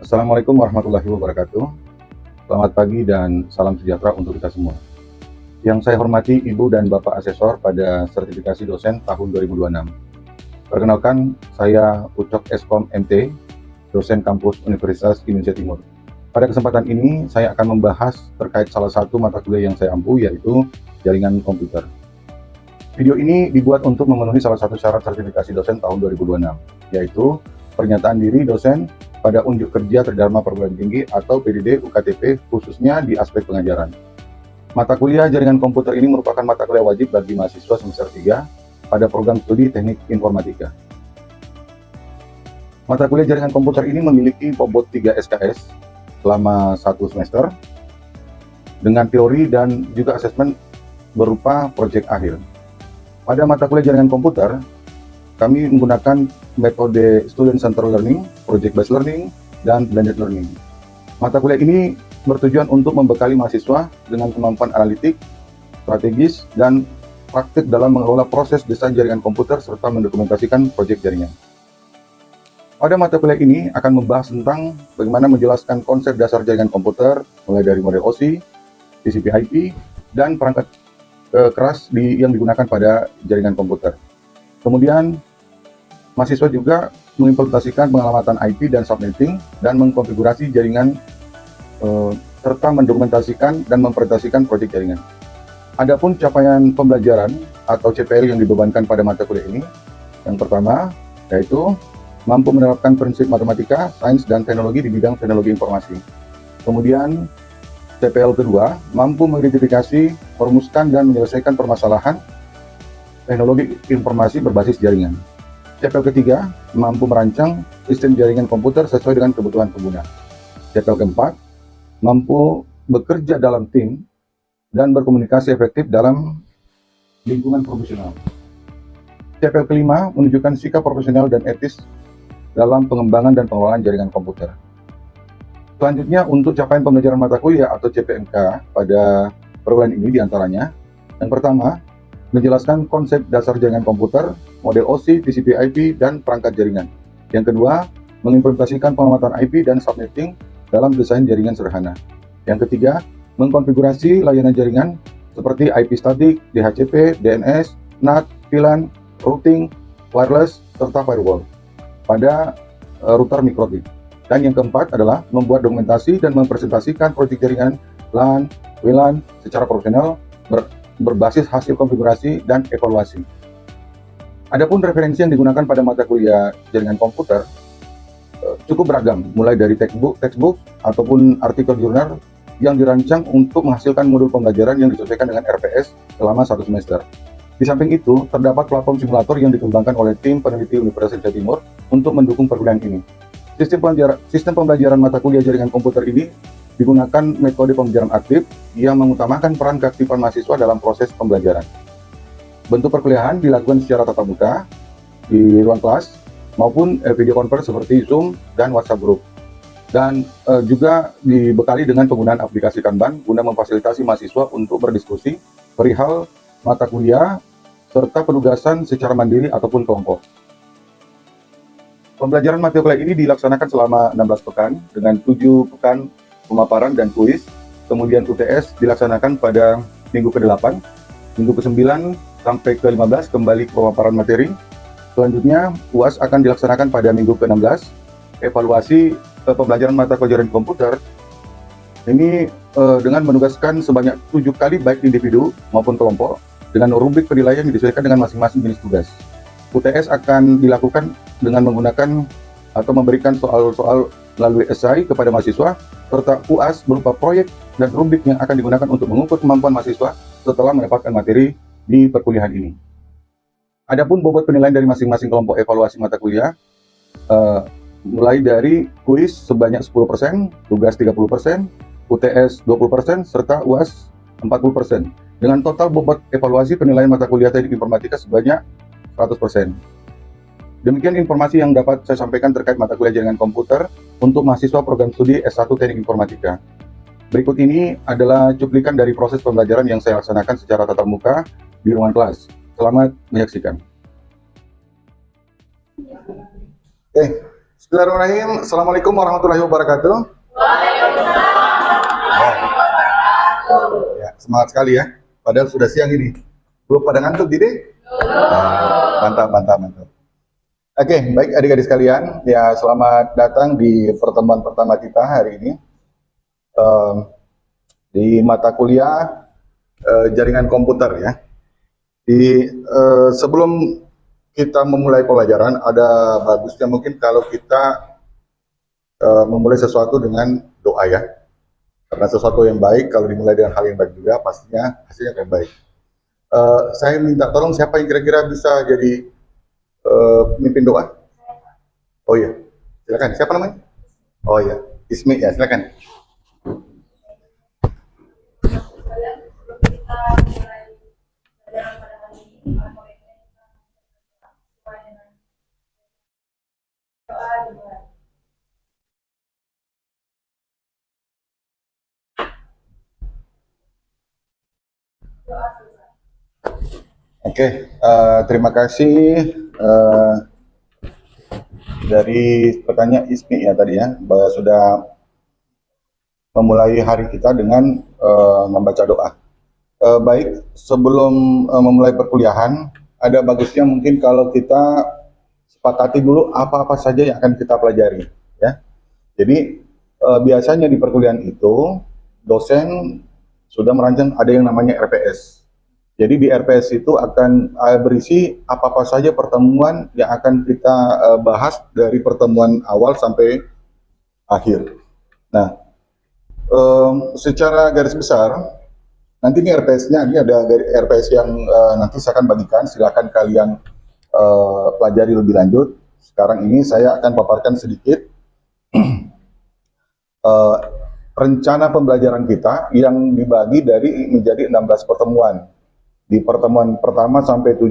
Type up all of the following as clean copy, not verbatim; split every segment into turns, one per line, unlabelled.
Assalamualaikum warahmatullahi wabarakatuh. Selamat pagi dan salam sejahtera untuk kita semua. Yang saya hormati Ibu dan Bapak Asesor pada sertifikasi dosen tahun 2026. Perkenalkan, saya Ucok Eskom MT, dosen kampus Universitas Indonesia Timur. Pada kesempatan ini, saya akan membahas terkait salah satu mata kuliah yang saya ampu, yaitu jaringan komputer. Video ini dibuat untuk memenuhi salah satu syarat sertifikasi dosen tahun 2026, yaitu pernyataan diri dosen pada unjuk kerja terdharma perguruan tinggi atau PDD UKTP, khususnya di aspek pengajaran. Mata kuliah jaringan komputer ini merupakan mata kuliah wajib bagi mahasiswa semester 3 pada program studi teknik informatika. Mata kuliah jaringan komputer ini memiliki bobot 3 SKS selama 1 semester dengan teori dan juga asesmen berupa proyek akhir. Pada mata kuliah jaringan komputer, kami menggunakan metode Student Centered Learning, Project Based Learning, dan Blended Learning. Mata kuliah ini bertujuan untuk membekali mahasiswa dengan kemampuan analitik, strategis, dan praktik dalam mengelola proses desain jaringan komputer serta mendokumentasikan proyek jaringan. Pada mata kuliah ini akan membahas tentang bagaimana menjelaskan konsep dasar jaringan komputer, mulai dari model OSI, TCP/IP, dan perangkat keras yang digunakan pada jaringan komputer. Kemudian, mahasiswa juga mengimplementasikan pengamatan IP dan subnetting dan mengkonfigurasi jaringan serta mendokumentasikan dan mempresentasikan proyek jaringan. Adapun capaian pembelajaran atau CPL yang dibebankan pada mata kuliah ini, yang pertama yaitu mampu menerapkan prinsip matematika, sains, dan teknologi di bidang teknologi informasi. Kemudian CPL kedua, mampu mengidentifikasi, merumuskan, dan menyelesaikan permasalahan teknologi informasi berbasis jaringan. CPL ketiga, mampu merancang sistem jaringan komputer sesuai dengan kebutuhan pengguna. CPL keempat, mampu bekerja dalam tim dan berkomunikasi efektif dalam lingkungan profesional. CPL kelima, menunjukkan sikap profesional dan etis dalam pengembangan dan pengelolaan jaringan komputer. Selanjutnya, untuk capaian pembelajaran mata kuliah atau CPMK pada perguruan ini diantaranya, yang pertama, menjelaskan konsep dasar jaringan komputer, model OSI, TCP/IP, dan perangkat jaringan. Yang kedua, mengimplementasikan pengamatan IP dan subnetting dalam desain jaringan sederhana. Yang ketiga, mengkonfigurasi layanan jaringan seperti IP statik, DHCP, DNS, NAT, VLAN, routing, wireless, serta firewall pada router mikrotip. Dan yang keempat adalah membuat dokumentasi dan mempresentasikan proyek jaringan LAN, WLAN secara profesional berbasis hasil konfigurasi dan evaluasi. Adapun referensi yang digunakan pada mata kuliah jaringan komputer cukup beragam, mulai dari textbook ataupun artikel jurnal yang dirancang untuk menghasilkan modul pembelajaran yang disesuaikan dengan RPS selama 1 semester. Di samping itu, terdapat platform simulator yang dikembangkan oleh tim peneliti Universitas Indonesia Timur untuk mendukung perkuliahan ini. Sistem pembelajaran mata kuliah jaringan komputer ini digunakan metode pembelajaran aktif yang mengutamakan peran keaktifan mahasiswa dalam proses pembelajaran. Bentuk perkuliahan dilakukan secara tatap muka di ruang kelas maupun video conference seperti Zoom dan WhatsApp Group. Dan juga dibekali dengan penggunaan aplikasi Kanban guna memfasilitasi mahasiswa untuk berdiskusi perihal mata kuliah serta penugasan secara mandiri ataupun kelompok. Pembelajaran mata kuliah ini dilaksanakan selama 16 pekan dengan 7 pekan pemaparan dan kuis. Kemudian UTS dilaksanakan pada minggu ke-8, minggu ke-9 sampai ke-15 kembali ke pemaparan materi. Selanjutnya UAS akan dilaksanakan pada minggu ke-16. Evaluasi pembelajaran mata kuliah jaringan komputer ini dengan menugaskan sebanyak 7 kali baik individu maupun kelompok dengan rubrik penilaian yang disesuaikan dengan masing-masing jenis tugas. UTS akan dilakukan dengan menggunakan atau memberikan soal-soal melalui esai kepada mahasiswa, serta UAS berupa proyek dan rubrik yang akan digunakan untuk mengukur kemampuan mahasiswa setelah mendapatkan materi di perkuliahan ini. Adapun bobot penilaian dari masing-masing kelompok evaluasi mata kuliah, mulai dari kuis sebanyak 10%, tugas 30%, UTS 20%, serta UAS 40%, dengan total bobot evaluasi penilaian mata kuliah teknik informatika sebanyak 100%. Demikian informasi yang dapat saya sampaikan terkait mata kuliah jaringan komputer untuk mahasiswa program studi S1 Teknik Informatika. Berikut ini adalah cuplikan dari proses pembelajaran yang saya laksanakan secara tatap muka di ruangan kelas. Selamat menyaksikan. Bismillahirrahmanirrahim. Assalamualaikum warahmatullahi wabarakatuh. Ya, semangat sekali ya. Padahal sudah siang ini. Belum pada ngantuk, Dede? Mantap, mantap, mantap. Oke, baik adik-adik sekalian. Ya, selamat datang di pertemuan pertama kita hari ini. Di mata kuliah jaringan komputer ya. Sebelum kita memulai pelajaran, ada bagusnya mungkin kalau kita memulai sesuatu dengan doa ya. Karena sesuatu yang baik, kalau dimulai dengan hal yang baik juga, pastinya hasilnya akan baik. Saya minta tolong siapa yang kira-kira bisa jadi pemimpin doa? Oh iya, silakan. Siapa namanya? Oh iya, Ismi ya, silakan. Oke, terima kasih dari pertanyaan Ismi ya tadi ya, bahwa sudah memulai hari kita dengan membaca doa. Baik, sebelum memulai perkuliahan, ada bagusnya mungkin kalau kita sepakati dulu apa-apa saja yang akan kita pelajari ya. Jadi biasanya di perkuliahan itu dosen sudah merancang ada yang namanya RPS. Jadi di RPS itu akan berisi apa-apa saja pertemuan yang akan kita bahas dari pertemuan awal sampai akhir. Nah, secara garis besar, nanti ini RPS-nya, ini ada RPS yang nanti saya akan bagikan, silakan kalian pelajari lebih lanjut. Sekarang ini saya akan paparkan sedikit rencana pembelajaran kita yang dibagi menjadi 16 pertemuan. Di pertemuan pertama sampai 7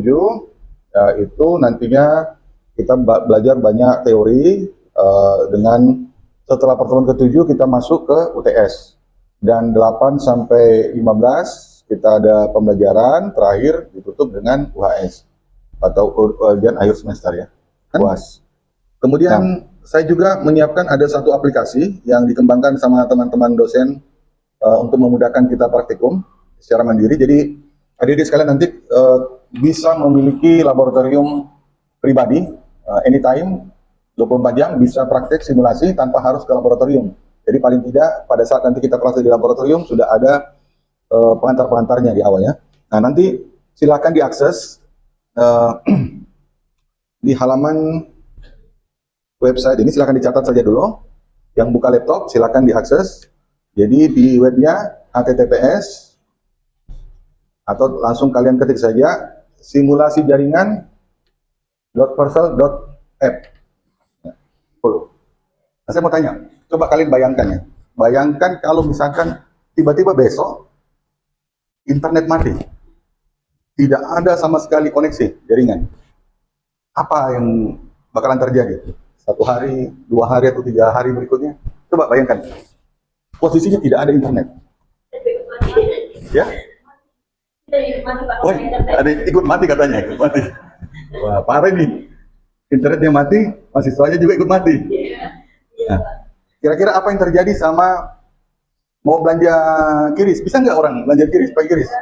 itu nantinya kita belajar banyak teori dengan setelah pertemuan ke-7 kita masuk ke UTS dan 8 sampai 15 kita ada pembelajaran terakhir ditutup dengan UHS atau ujian akhir semester ya, UAS. Kemudian saya juga menyiapkan ada satu aplikasi yang dikembangkan sama teman-teman dosen untuk memudahkan kita praktikum secara mandiri. Jadi adik-adik sekalian nanti bisa memiliki laboratorium pribadi anytime 24 jam bisa praktek simulasi tanpa harus ke laboratorium. Jadi paling tidak pada saat nanti kita praktek di laboratorium sudah ada pengantar-pengantarnya di awalnya. Nah nanti silakan diakses di halaman website ini, silakan dicatat saja dulu. Yang buka laptop silakan diakses. Jadi di webnya https atau langsung kalian ketik saja simulasi jaringan.persel.app. Nah, saya mau tanya, coba kalian bayangkan ya. Bayangkan kalau misalkan tiba-tiba besok internet mati. Tidak ada sama sekali koneksi jaringan. Apa yang bakalan terjadi? 1 hari, 2 hari, atau 3 hari berikutnya? Coba bayangkan. Posisinya tidak ada internet. Ya? Oh, ada yang ikut mati katanya, ikut mati. Wah, parah nih. Internetnya mati, mahasiswanya juga ikut mati. Nah, kira-kira apa yang terjadi sama mau belanja kiris? Bisa nggak orang belanja kiris, pakai kiris?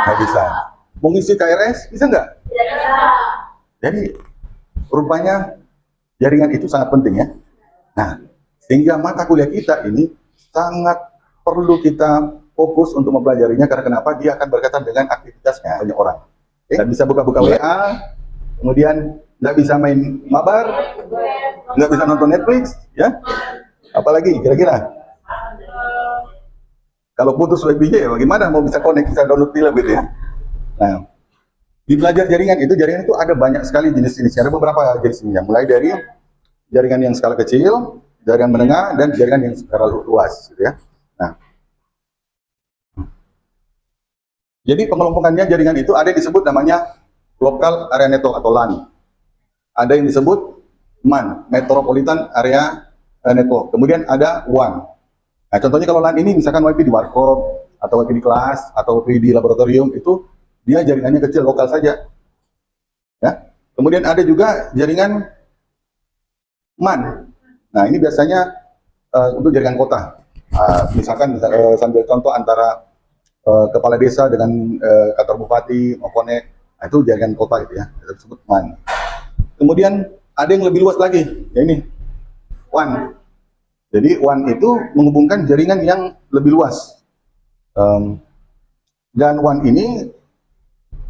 Nggak bisa. Mau ngisi KRS? Bisa nggak? Jadi, rupanya jaringan itu sangat penting ya. Nah, sehingga mata kuliah kita ini sangat perlu kita fokus untuk mempelajarinya karena kenapa? Dia akan berkaitan dengan aktivitasnya banyak orang. Nggak bisa buka-buka WA, kemudian nggak bisa main mabar, nggak bisa nonton Netflix, ya. Apalagi kira-kira? Kalau putus wifi-nya ya bagaimana? Mau bisa connect, bisa download film gitu ya. Nah, di belajar jaringan itu ada banyak sekali jenis-jenisnya. Ada beberapa jenisnya, mulai dari jaringan yang skala kecil, jaringan menengah, dan jaringan yang skala luas, gitu ya. Nah, jadi pengelompokannya jaringan itu ada yang disebut namanya Local Area Network atau LAN. Ada yang disebut MAN, Metropolitan Area Network. Kemudian ada WAN. Nah, contohnya kalau LAN ini misalkan WiFi di warkop, atau WiFi di kelas, atau WiFi di laboratorium, itu dia jaringannya kecil, lokal saja. Ya. Kemudian ada juga jaringan MAN. Nah, ini biasanya untuk jaringan kota. Misalkan sambil contoh antara kepala desa dengan kantor bupati mau connect, nah, itu jaringan kota gitu ya, kita sebut MAN. Kemudian ada yang lebih luas lagi, ya ini WAN. Jadi WAN itu menghubungkan jaringan yang lebih luas. Dan WAN ini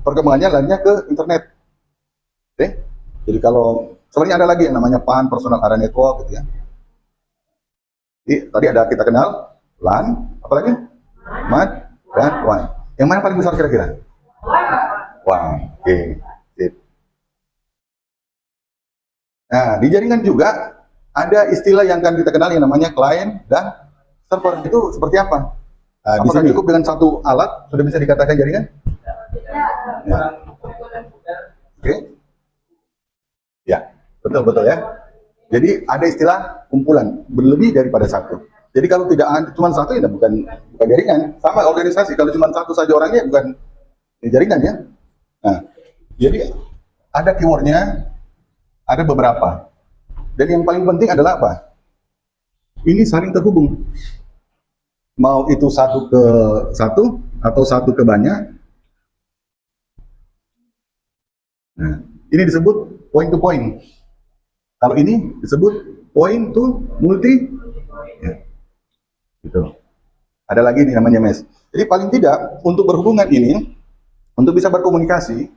perkembangannya larinya ke internet. Oke? Jadi kalau sebenarnya ada lagi yang namanya PAN, Personal Area Network gitu ya. Jadi tadi ada kita kenal LAN, apalagi MAN dan WAN. Yang mana paling besar kira-kira? WAN. Oke. Nah, di jaringan juga ada istilah yang akan kita kenal yang namanya client dan server. Itu seperti apa? Nah, apakah cukup dengan satu alat sudah bisa dikatakan jaringan? Ya. Oke. Ya, betul ya. Jadi ada istilah kumpulan, berlebih daripada satu. Jadi kalau tidak ada cuma satu ya bukan jaringan. Sama organisasi, kalau cuma satu saja orangnya bukan jaringan ya. Nah, jadi ada keywordnya, ada beberapa. Dan yang paling penting adalah apa? Ini saling terhubung. Mau itu satu ke satu atau satu ke banyak. Nah, ini disebut point to point. Kalau ini disebut point to multi. Ya, gitu. Ada lagi nih namanya mesh. Jadi paling tidak untuk berhubungan ini, untuk bisa berkomunikasi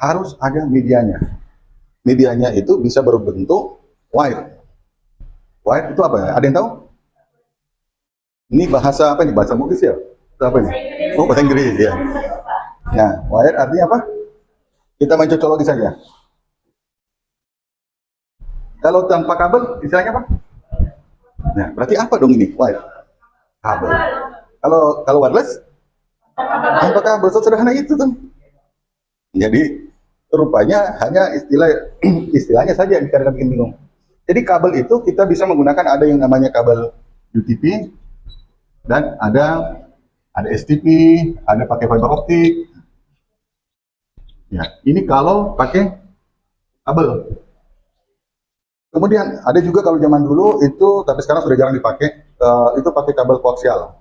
harus ada medianya. Medianya itu bisa berbentuk wire. Wire itu apa ya? Ada yang tahu? Ini bahasa apa nih? Bahasa Bugis ya? Itu apa nih? Oh, bahasa Inggris ya. Nah, wire artinya apa? Kita main cocologi saja. Kalau tanpa kabel, istilahnya apa? Nah, berarti apa dong ini? Wire. Kabel. Kalau wireless, tanpa kabel, sederhana itu tuh. Jadi rupanya hanya istilahnya saja yang kadang-kadang bikin bingung. Jadi kabel itu kita bisa menggunakan ada yang namanya kabel UTP dan ada STP, ada pakai fiber optik. Ya, ini kalau pakai kabel. Kemudian ada juga kalau zaman dulu itu, tapi sekarang sudah jarang dipakai, itu pakai kabel koaksial.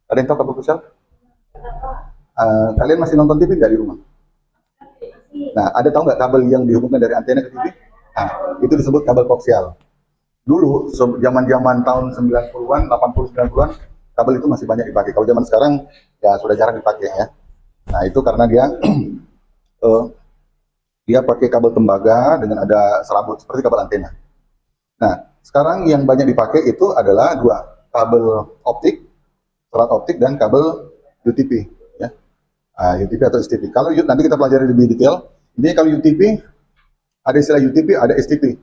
Ada yang tahu kabel koaksial? Kalian masih nonton TV nggak di rumah? Nah, ada tahu nggak kabel yang dihubungkan dari antena ke TV? Nah, itu disebut kabel koaksial. Dulu, zaman-zaman tahun 90-an, 80, 90-an, kabel itu masih banyak dipakai. Kalau zaman sekarang, ya sudah jarang dipakai ya. Nah, itu karena dia dia pakai kabel tembaga dengan ada serabut, seperti kabel antena. Nah, sekarang yang banyak dipakai itu adalah dua, kabel optik, serat optik, dan kabel UTP. Ya. UTP atau STP. Kalau nanti kita pelajari lebih detail, ini kalau UTP, ada istilah UTP, ada STP.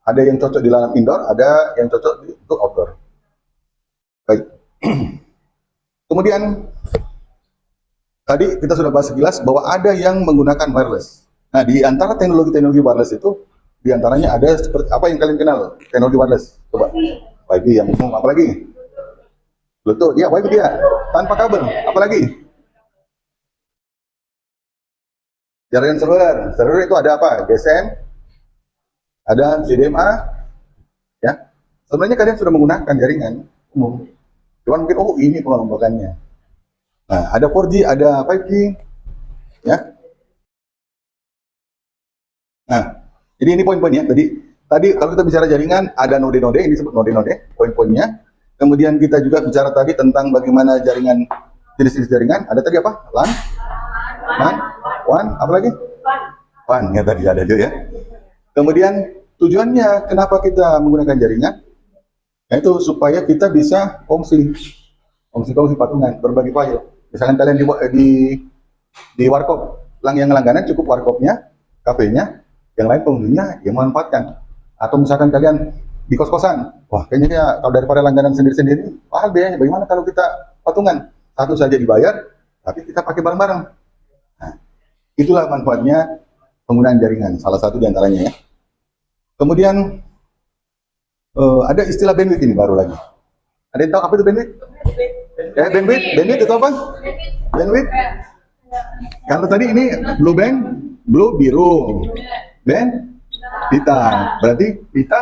Ada yang cocok di dalam indoor, ada yang cocok untuk outdoor. Baik. Kemudian, tadi kita sudah bahas sekilas bahwa ada yang menggunakan wireless. Nah, di antara teknologi-teknologi wireless itu, di antaranya ada seperti apa yang kalian kenal teknologi wireless? Coba. Wi-Fi yang umum, apa lagi? Bluetooth, ya Wi-Fi dia. Tanpa kabel, apa lagi? Jaringan seluler. Seluler itu ada apa? GSM, ada CDMA, ya. Sebenarnya kalian sudah menggunakan jaringan umum. Cuman mungkin, oh ini pengembangannya. Nah, ada 4G, ada 5G, ya. Nah, jadi ini poin-poinnya. Tadi kalau kita bicara jaringan, ada node-node, ini disebut node-node, poin-poinnya. Kemudian kita juga bicara tadi tentang bagaimana jaringan, jenis-jenis jaringan. Ada tadi apa? LAN, MAN, WAN, apa lagi? WAN, ya tadi ada juga ya. Kemudian tujuannya kenapa kita menggunakan jaringan? Yaitu supaya kita bisa kongsi patungan, berbagi file. Misalkan kalian di warkop, yang langganan cukup warkopnya, kafenya, yang lain penghuninya yang memanfaatkan. Atau misalkan kalian di kos-kosan, wah kayaknya kalau daripada langganan sendiri-sendiri, mahal biayanya. Bagaimana kalau kita patungan? Satu saja dibayar, tapi kita pakai bareng-bareng. Nah, itulah manfaatnya penggunaan jaringan, salah satu diantaranya ya. Kemudian ada istilah bandwidth ini baru lagi. Ada yang tahu apa itu bandwidth? Bandwidth itu apa? Bandwidth? Kalau tadi ini blue band, blue biru, band pita. Berarti pita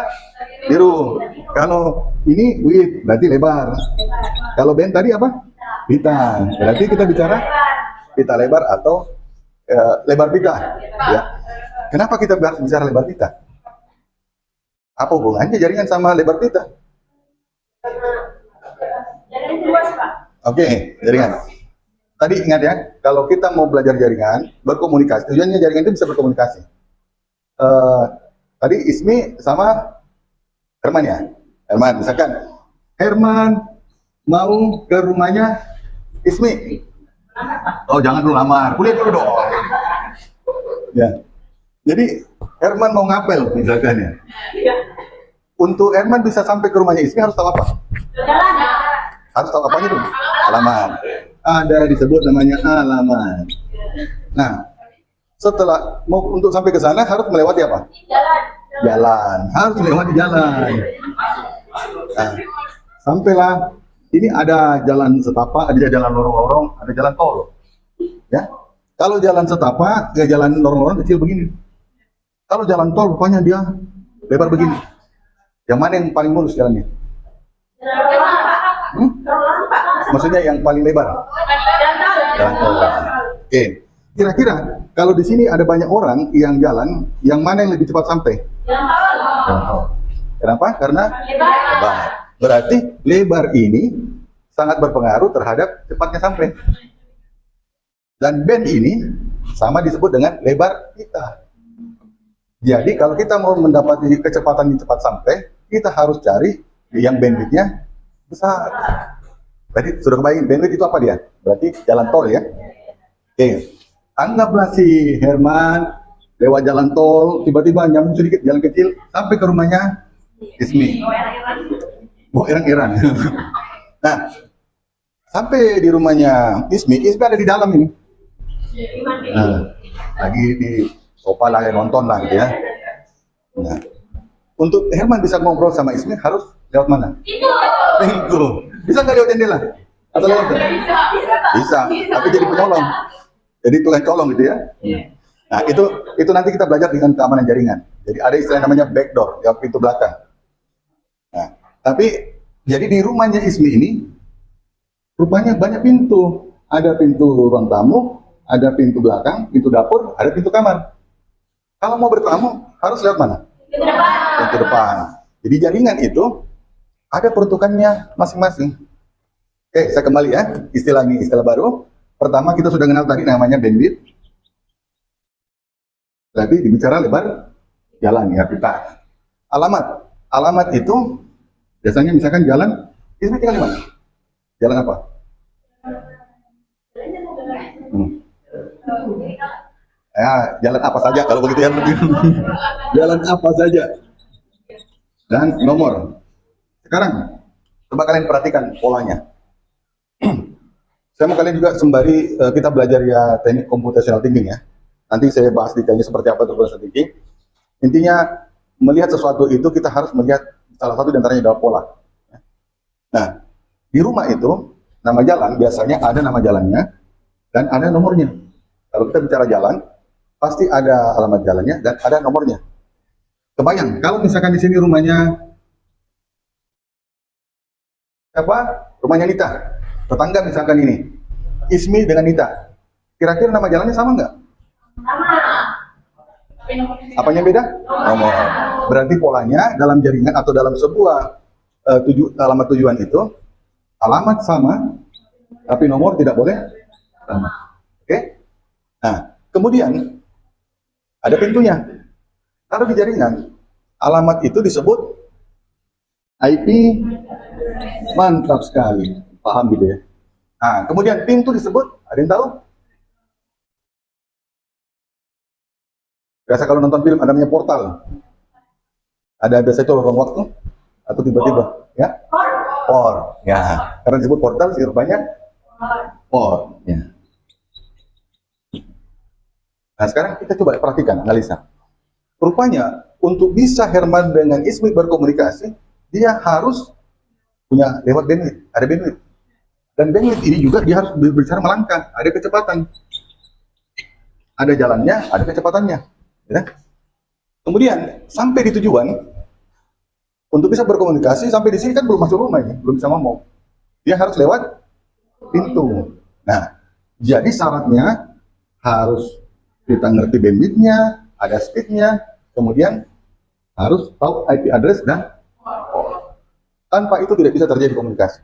biru. Kalau ini width berarti lebar. Kalau band tadi apa? Pita. Berarti kita bicara pita lebar atau lebar pita. Ya. Kenapa kita bicara lebar pita? Apa hubungannya jaringan sama lebar pita? Oke, jaringan. Tadi ingat ya, kalau kita mau belajar jaringan, berkomunikasi, tujuannya jaringan itu bisa berkomunikasi. Tadi Ismi sama Herman ya? Herman, misalkan Herman mau ke rumahnya Ismi. Oh, jangan dulu lamar, kuliah dulu dong. Ya. Jadi Herman mau ngapel misalkan ya. Untuk Herman bisa sampai ke rumahnya Ismi harus tahu apa? Harus tahu apanya dulu? Alamat. Ada disebut namanya alamat. Nah, setelah mau untuk sampai ke sana harus melewati apa? Jalan. Harus melewati jalan. Nah, sampailah. Ini ada jalan setapak, ada jalan lorong-lorong, ada jalan tol. Ya. Kalau jalan setapak, ya jalan lorong-lorong kecil begini. Kalau jalan tol rupanya dia lebar begini. Yang mana yang paling mulus jalannya? Maksudnya yang paling lebar? Jalan tol. Oke. Kira-kira kalau di sini ada banyak orang yang jalan, yang mana yang lebih cepat sampai? Jalan tol. Kenapa? Karena lebar. Berarti lebar ini sangat berpengaruh terhadap cepatnya sampai. Dan band ini sama disebut dengan lebar pita. Jadi kalau kita mau mendapati kecepatan yang cepat sampai, kita harus cari yang bandwidth-nya besar. Berarti sudah kebayang bandwidth itu apa dia? Berarti jalan tol ya. Oke. Anggaplah si Herman lewat jalan tol, tiba-tiba nyambung sedikit jalan kecil sampai ke rumahnya Ismi. Bawa irang-irang. Nah, sampai di rumahnya Ismi ada di dalam ini. Nah, lagi di sofa lah, nonton lah gitu ya. Nah, untuk Herman bisa ngobrol sama Ismi harus lewat mana? Pintu. Bisa nggak lewat jendela? Atau lewat? Bisa. Tapi jadi penolong. Jadi tukang colong gitu ya. Nah, itu nanti kita belajar dengan keamanan jaringan. Jadi ada istilah namanya backdoor, ya pintu belakang. Nah, tapi jadi di rumahnya Ismi ini rupanya banyak pintu. Ada pintu ruang tamu, ada pintu belakang, pintu dapur, ada pintu kamar. Kalau mau bertamu harus lewat mana? Pintu depan. Jadi jaringan itu ada peruntukannya masing-masing. Oke, saya kembali ya. Istilah ini istilah baru. Pertama kita sudah kenal tadi namanya bandwidth. Berarti dibicara lebar jalan ya pita. Alamat. Alamat itu biasanya misalkan jalan, Ismi tinggal di mana? Jalan apa? Ya, jalan apa saja kalau begitu ya. Jalan apa saja. Dan nomor. Sekarang coba kalian perhatikan polanya. Saya mau kalian juga sembari kita belajar ya teknik computational thinking ya. Nanti saya bahas detailnya seperti apa itu computational thinking. Intinya melihat sesuatu itu kita harus melihat salah satu di antaranya adalah pola. Nah, di rumah itu nama jalan biasanya ada nama jalannya dan ada nomornya. Kalau kita bicara jalan, pasti ada alamat jalannya dan ada nomornya. Kebayang, kalau misalkan di sini rumahnya apa? Rumahnya Nita. Tetangga misalkan ini, Ismi dengan Nita. Kira-kira nama jalannya sama nggak? Sama. Apanya beda? Nomor. Berarti polanya dalam jaringan atau dalam sebuah alamat tujuan itu, alamat sama, tapi nomor tidak boleh sama. Oke? Nah, kemudian ada pintunya. Kalau di jaringan, alamat itu disebut IP. Mantap sekali. Paham gitu ya. Nah, kemudian pintu disebut, ada yang tahu? Biasa kalau nonton film ada namanya portal. Ada biasa itu lorong waktu atau tiba-tiba, ya? Por. Ya, karena disebut portal sih rupanya por. Ya. Nah, sekarang kita coba perhatikan, analisa. Rupanya untuk bisa Herman dengan Ismi berkomunikasi, dia harus punya lewat bandwidth, ada bandwidth. Dan bandwidth ini juga dia harus berbicara melangkah, ada kecepatan. Ada jalannya, ada kecepatannya. Ya. Kemudian sampai di tujuan, untuk bisa berkomunikasi sampai di sini kan belum masuk rumah ini, belum bisa ngomong. Dia harus lewat pintu. Nah, jadi syaratnya harus kita ngerti bandwidth-nya, ada speed-nya, kemudian harus tahu IP address dan tanpa itu tidak bisa terjadi komunikasi.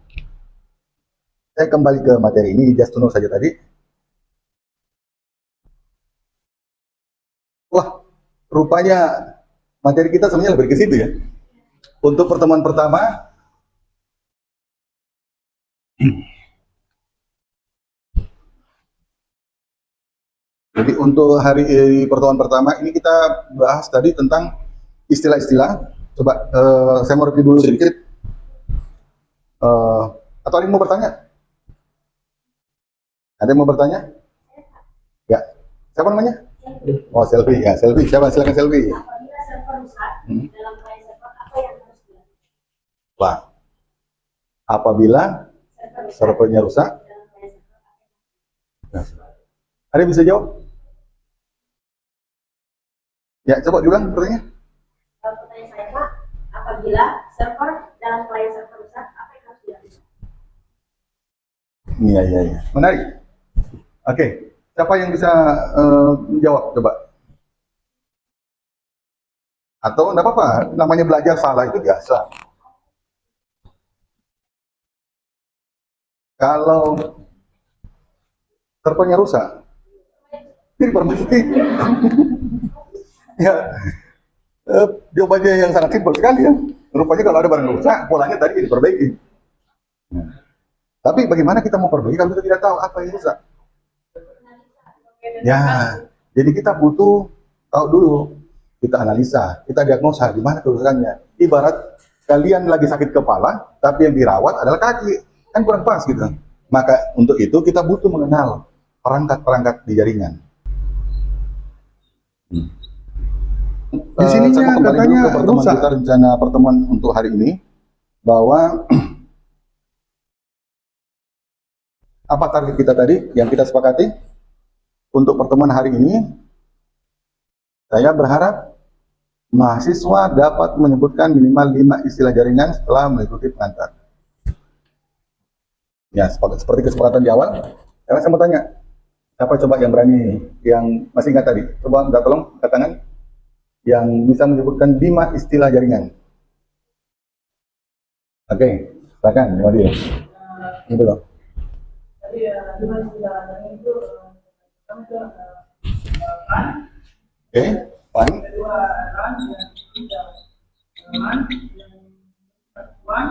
Saya kembali ke materi ini, just to know saja tadi. Wah, rupanya materi kita sebenarnya lebih ke situ ya. Untuk pertemuan pertama, jadi untuk pertemuan pertama ini kita bahas tadi tentang istilah-istilah. Coba saya mau review dulu sedikit. Atau ada yang mau bertanya? Ada yang mau bertanya? Ya. Siapa namanya? Oh, Selvi. Ya, Selvi. Siapa? Silakan Selvi.
Apabila server rusak dalam file server, apa yang harus dilakukan?
Wah. Apabila servernya rusak, ada yang bisa jawab? Ya, coba diulang pertanyaannya.
Pertanyaan saya, Pak, apabila server dalam file server rusak, apa yang harus dilakukan?
Iya. Menarik. Oke, siapa yang bisa menjawab coba? Atau enggak apa-apa, namanya belajar salah itu biasa. Kalau servernya rusak, diperbaiki. Ya, jawabannya yang sangat simpel sekali ya. Rupanya kalau ada barang rusak, polanya tadi diperbaiki. Tapi bagaimana kita mau perbaiki kalau kita tidak tahu apa yang rusak? Ya, jadi kita butuh tahu dulu. Kita analisa, kita diagnosa di mana kerusakannya. Ibarat kalian lagi sakit kepala, tapi yang dirawat adalah kaki, kan kurang pas gitu. Maka untuk itu kita butuh mengenal perangkat-perangkat di jaringan. Di sininya katanya rusak. Kita rencana pertemuan untuk hari ini bahwa apa target kita tadi yang kita sepakati untuk pertemuan hari ini. Saya berharap mahasiswa dapat menyebutkan minimal 5 istilah jaringan setelah mengikuti pengantar. Ya, seperti kesepakatan di awal. Sekarang saya mau tanya, siapa coba yang berani, yang masih ingat tadi? Coba minta tolong angkat tangan yang bisa menyebutkan 5 istilah jaringan. Oke, silakan, Wadir. Itu loh.
Tadi 5 istilah jaringan itu pertama itu
Oke, fine.
kedua LAN, yang ketiga LAN, yang WAN,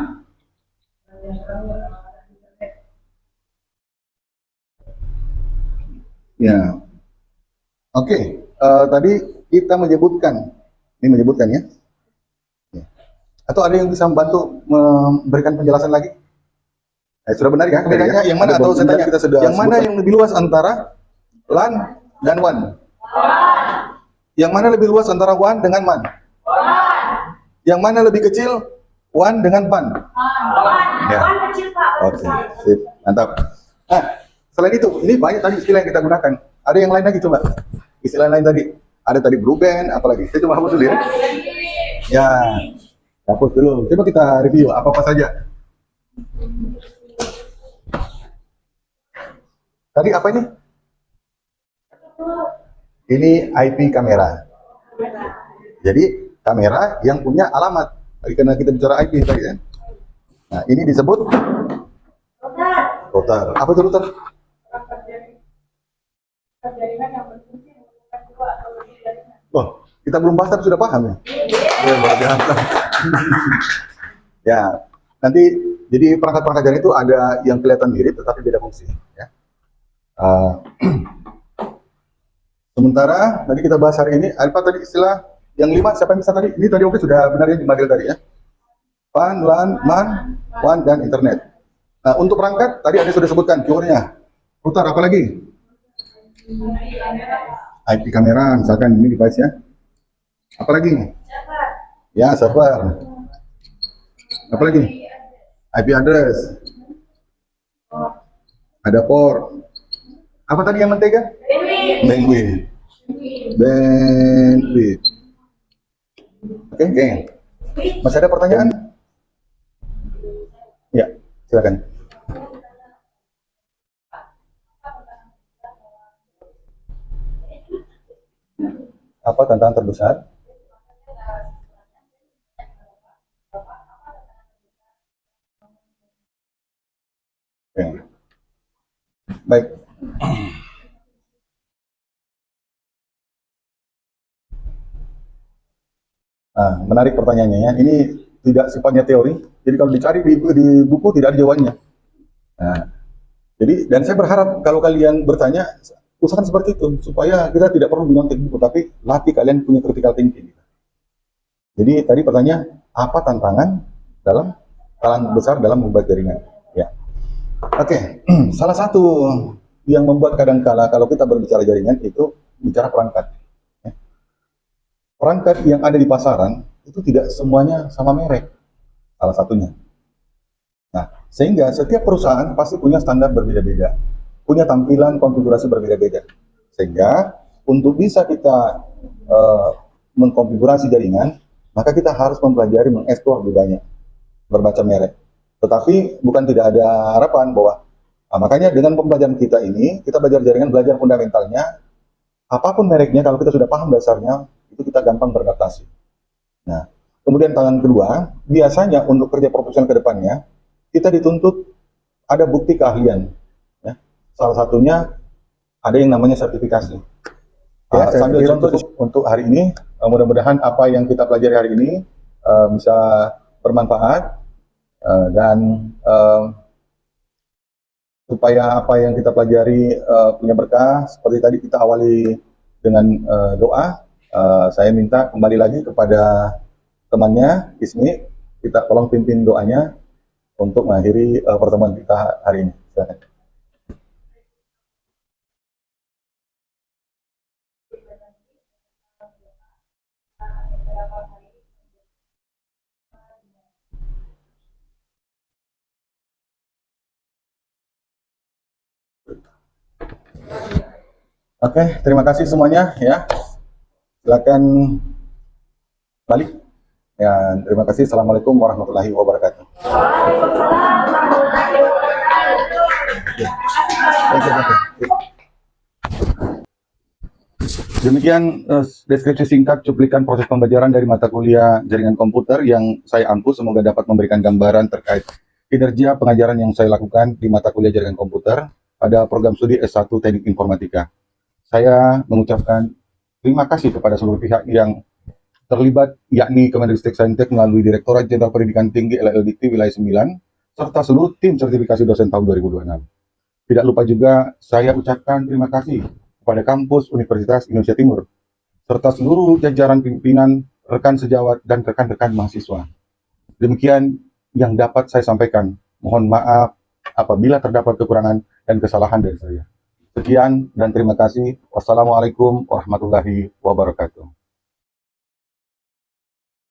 dan yang terakhir internet.
Ya, oke. Tadi kita menyebutkan, ini menyebutkan ya. Atau ada yang bisa membantu memberikan penjelasan lagi? Sudah benar ya? Bedanya yang mana? Atau saya tanya, yang mana yang lebih luas antara LAN dan WAN? Yang mana lebih luas antara WAN dengan MAN? Yang mana lebih kecil? WAN dengan PAN? Ya.
WAN kecil, Pak.
Oke, sip, mantap. Nah, selain itu, ini banyak tadi istilah yang kita gunakan. Ada yang lain lagi coba? Istilah lain tadi. Ada tadi blue band, apalagi? Saya coba hapus dulu ya. Ya, hapus dulu. Coba kita review apa-apa saja. Tadi apa ini? Ini IP kamera. Jadi kamera yang punya alamat. Tadi karena kita bicara IP tadi kan. Nah, ini disebut router. Apa itu router?
Jaringan yang berfungsi menggunakan 2 atau lebih jaringan.
Oh, kita belum bahas tapi sudah paham ya? Ya, luar biasa. Ya, nanti jadi perangkat-perangkat jaringan itu ada yang kelihatan mirip tetapi beda fungsi. Ya. Sementara tadi kita bahas hari ini, apa tadi istilah yang 5, siapa yang bisa tadi? Ini tadi oke sudah benar ya di model tadi ya. PAN, LAN, MAN, WAN, dan internet. Nah, untuk perangkat tadi ada sudah sebutkan keywordnya. Router apa lagi? IP kamera, misalkan ini device ya. Apa lagi? Ya, server. Apa lagi? IP address. Ada port. Apa tadi yang mentega? Bandwidth. Oke, geng. Masih ada pertanyaan? Ya, silakan. Apa tantangan terbesar? Oke. Baik. Nah, menarik pertanyaannya ya. Ini tidak sifatnya teori. Jadi kalau dicari di buku tidak ada jawabannya. Nah, jadi dan saya berharap kalau kalian bertanya usahakan seperti itu supaya kita tidak perlu mengontek buku, tapi latih kalian punya critical thinking. Jadi tadi pertanyaan apa tantangan dalam skala besar dalam membuat jaringan? Ya, oke. Salah satu yang membuat kadangkala kalau kita berbicara jaringan itu bicara perangkat. Perangkat yang ada di pasaran itu tidak semuanya sama merek, salah satunya. Nah, sehingga setiap perusahaan pasti punya standar berbeda-beda, punya tampilan konfigurasi berbeda-beda. Sehingga untuk bisa kita mengkonfigurasi jaringan, maka kita harus mempelajari, mengeksplor lebih berbagai merek. Tetapi bukan tidak ada harapan bahwa makanya dengan pembelajaran kita ini, kita belajar jaringan, belajar fundamentalnya, apapun mereknya, kalau kita sudah paham dasarnya, itu kita gampang beradaptasi. Nah, kemudian tantangan kedua, biasanya untuk kerja profesional ke depannya, kita dituntut ada bukti keahlian. Ya. Salah satunya ada yang namanya sertifikasi. Sambil contoh untuk hari ini, mudah-mudahan apa yang kita pelajari hari ini bisa bermanfaat dan supaya apa yang kita pelajari punya berkah. Seperti tadi kita awali dengan doa. Saya minta kembali lagi kepada temannya Ismi, kita tolong pimpin doanya untuk mengakhiri pertemuan kita hari ini. Silakan. Oke, terima kasih semuanya ya. Silakan balik. Ya, terima kasih. Assalamualaikum warahmatullahi wabarakatuh. Demikian deskripsi singkat cuplikan proses pembelajaran dari mata kuliah jaringan komputer yang saya ampu. Semoga dapat memberikan gambaran terkait kinerja pengajaran yang saya lakukan di mata kuliah jaringan komputer pada program studi S1 Teknik Informatika. Saya mengucapkan terima kasih kepada seluruh pihak yang terlibat, yakni Kemendikbud Saintek melalui Direktorat Jenderal Pendidikan Tinggi LLDikti Wilayah 9, serta seluruh tim sertifikasi dosen tahun 2026. Tidak lupa juga saya ucapkan terima kasih kepada kampus Universitas Indonesia Timur, serta seluruh jajaran pimpinan, rekan sejawat, dan rekan-rekan mahasiswa. Demikian yang dapat saya sampaikan. Mohon maaf apabila terdapat kekurangan dan kesalahan dari saya. Sekian dan terima kasih. Wassalamualaikum warahmatullahi wabarakatuh.